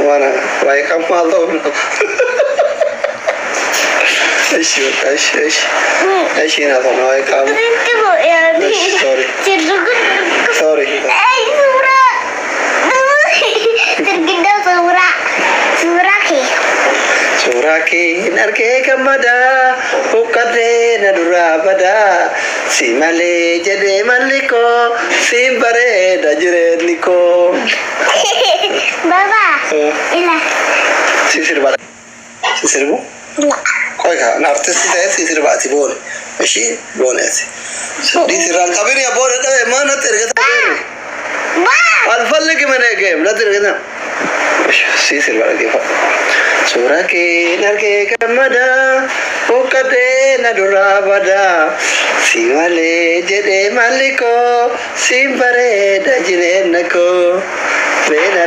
وانا وايكم ما ضوء ايش هنا ضوء وايكم سوري سوري Suraki narke kamada ukade nadura bada simale jade maliko simbare dajre liko Baba ila sisir bala sisir bu لا koi ka na artist ta sisir ba ti bol mashi bol ese di siran kabir ya bol da mana tere ka ba al falle ke mane game na tere ka sisir bala ke Suraki narke kamada ukade nadura bada simale jade maliko simbare dajre nako bena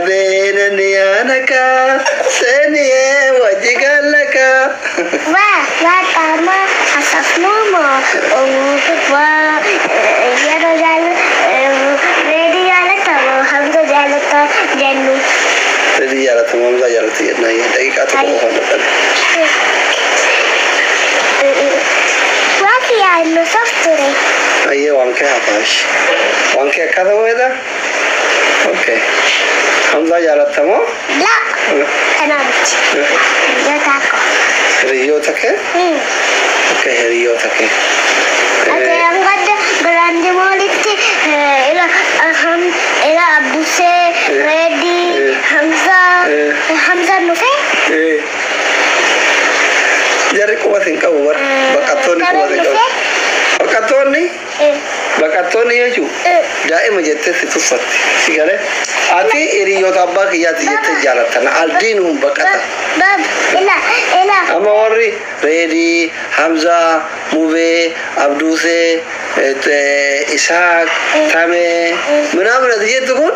bena niyanaka seniye wajigalaka ba tama asaf mama wa yaro jal ready jalata hamza jalata jannu jadi jalan teman saya jalan tiada naik lagi kata pohon depan Waki ya no software ayo wangke apa sih wangke kata apa itu oke hamza jalan temu la kanabit ya tako Rio take oke Rio take Oke, yang ada grande moliti ila abuse ready Hamza nufe jari kuatin kau war bakatoni kuatin kau bakatoni bakatoni ya cu dai majete situ sat sigale ati iri yo tabba kiya tijete jalatan aldinum bakata bab ila ama warri ready Hamza Mube Abduse Ishaq Tame mana tijete kun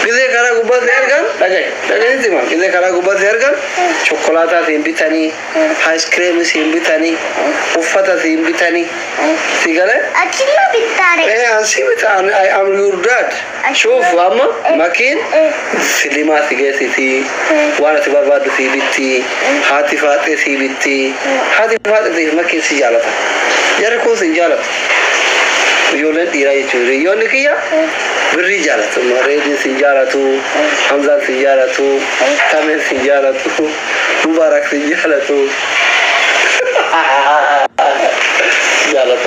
kide kara gubat hergan dagai itu mah kide kara gubat hergan chokolata timbitani ice cream timbitani ufata timbitani sigale achilla bitare ansi bitan I am your dad شوف أما ماكين سليمات جالسة في وانا تبغى في بيتي هاتي فاتي في بيتي هاتي فاتي في ماكين سجالة جركو سجالة يولن إيراي توري يولن كيا بالرجالة ثم ريدي سجالة حمزة سجالة تامر سجالة مبارك سجالة سجالة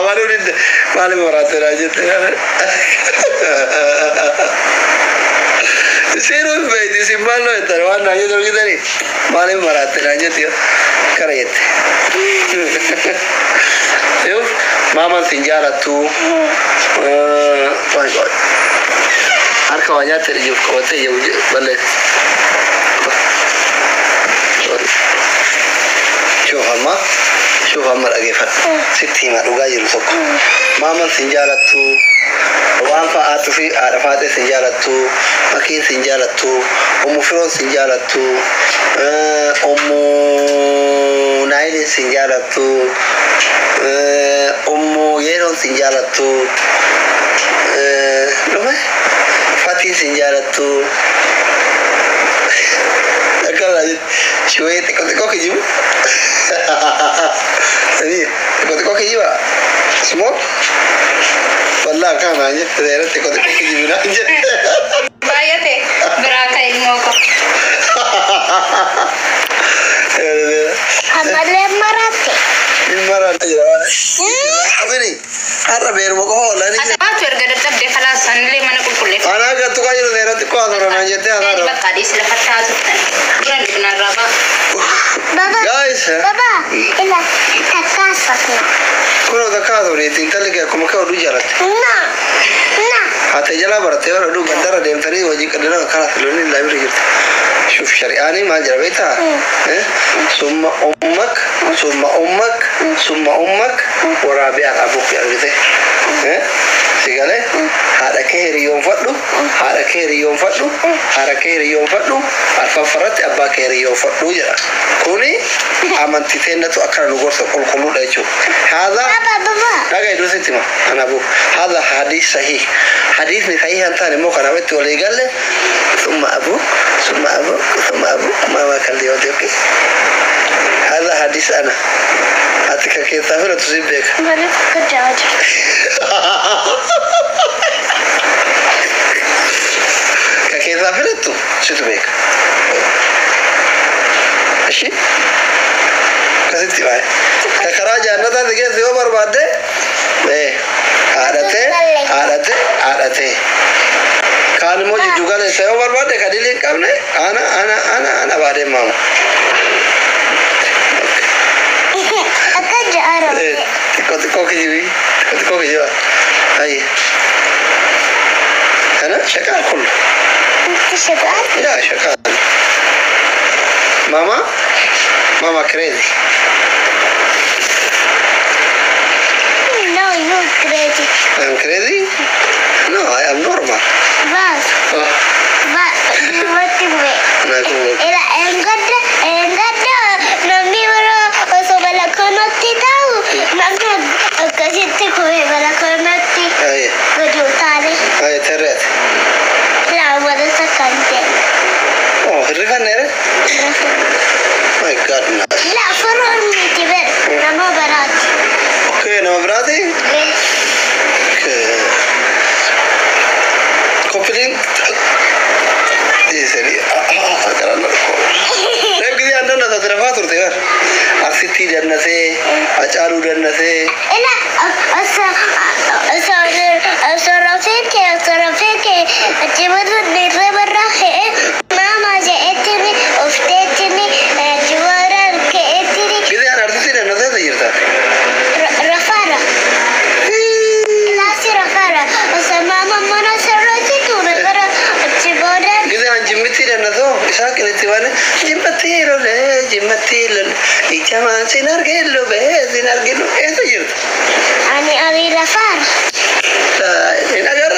Amaru ni paling merata aja tu. Serius baik di simpan lo itu, warna aja terus kita ni paling merata aja tu, keren. Yuk, mama sinjara tu, my God. Harga banyak terjun kau tu jauh balik. شوف هم الأجفة ستي ما رجاي الفوق ماما سنجالة وانفع في عرفات سنجالة مكين سنجالة فلون سنجالة نايل سنجالة يرون سنجالة لما فاتين سنجالة أكل شوية تكو كجيب ini teko keji pak semua wallah kan aja terus teko keji aja bayar teh berapa ilmu kok Hamale marate marat aja apa ni harap biar mau kau lah ni asal tu erga dapat deh kalau sanle mana kumpul deh anak tu kau jadi terus teko orang aja teh ini bakal di selepas tahu tu bukan benar apa guys Baba ila takasatna kuno takado ni tinta lagi aku mau kau dulu jalan na hati jalan berat ya orang dulu bandara dia tadi wajib kadang kalah dulu ni library gitu شوف شرياني ما جربتها ثم أمك ورابعك أبوك يا رجل سيقاله هذا هذا كهريون فدو هذا كهريون فدو هذا كهريون فدو الففرت أبا كهريون فدو جرا كوني أمانتي تنتو أكرر نقول سقول كلو دايشو هذا لا قاعد دوسيتما أنا أبو هذا حديث صحيح حديث صحيح أنت نمو كنا بتقولي قال ثم أبو ما كان لي وديك هذا حديث أنا أتك كيف تفعل تصيب بك ماني كجاج كيف تفعل تو شو بك أشي كذي معي كخراج أنا تذكر ذي أمر بعده إيه عادته كان موجي جوكان ذي أمر بعده كديلين كم نه أنا بعده ماما أكجارة تكو كذي هاي أنا شكال كله أنت شغال يا شكال ماما crazy No, you're crazy I'm crazy no I am normal Vas What do you Era engkada Nami baru Oso balakonoti tahu Nami Kasih kue balakonoti Aye Berjutari Aye terret Lama dah sekante oh rikan ya my god no La forun tiber Nama berat okay nama berarti okay kopilin seri karena saya begini anda nada terfatur tiber asiti dan nase acaru dan nase Ela Asa Rafike Cimadu nire berahe Mama jaetini Uftetini Juaran ke etini gitu yang arti dan nase terjirta Rafara Lasi Rafara Asa mama mana sarati tu negara Cibodan gitu yang jimiti dan nase bisa kini tiba jimati lol icaman sinar gelo itu jirta Ani Rafara ini agar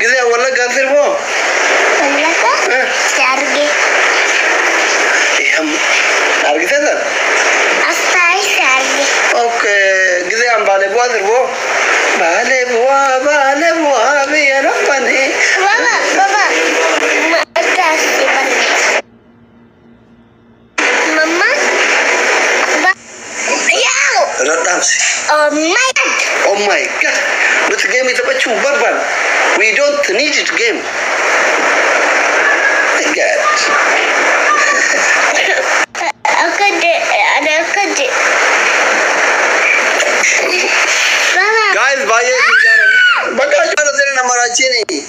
gitu yang warna ganti mo Kenapa? Sargi harga kan Astai sargi oke gitu yang bale buah terbo bale buah biar apa nih Baba Makasih banyak Mama Yow redam sih Oh my God But game itu apa coba ban we don't need it game my god Aku ada kerja Baba guys bayar bagaj mana dari nama raci ni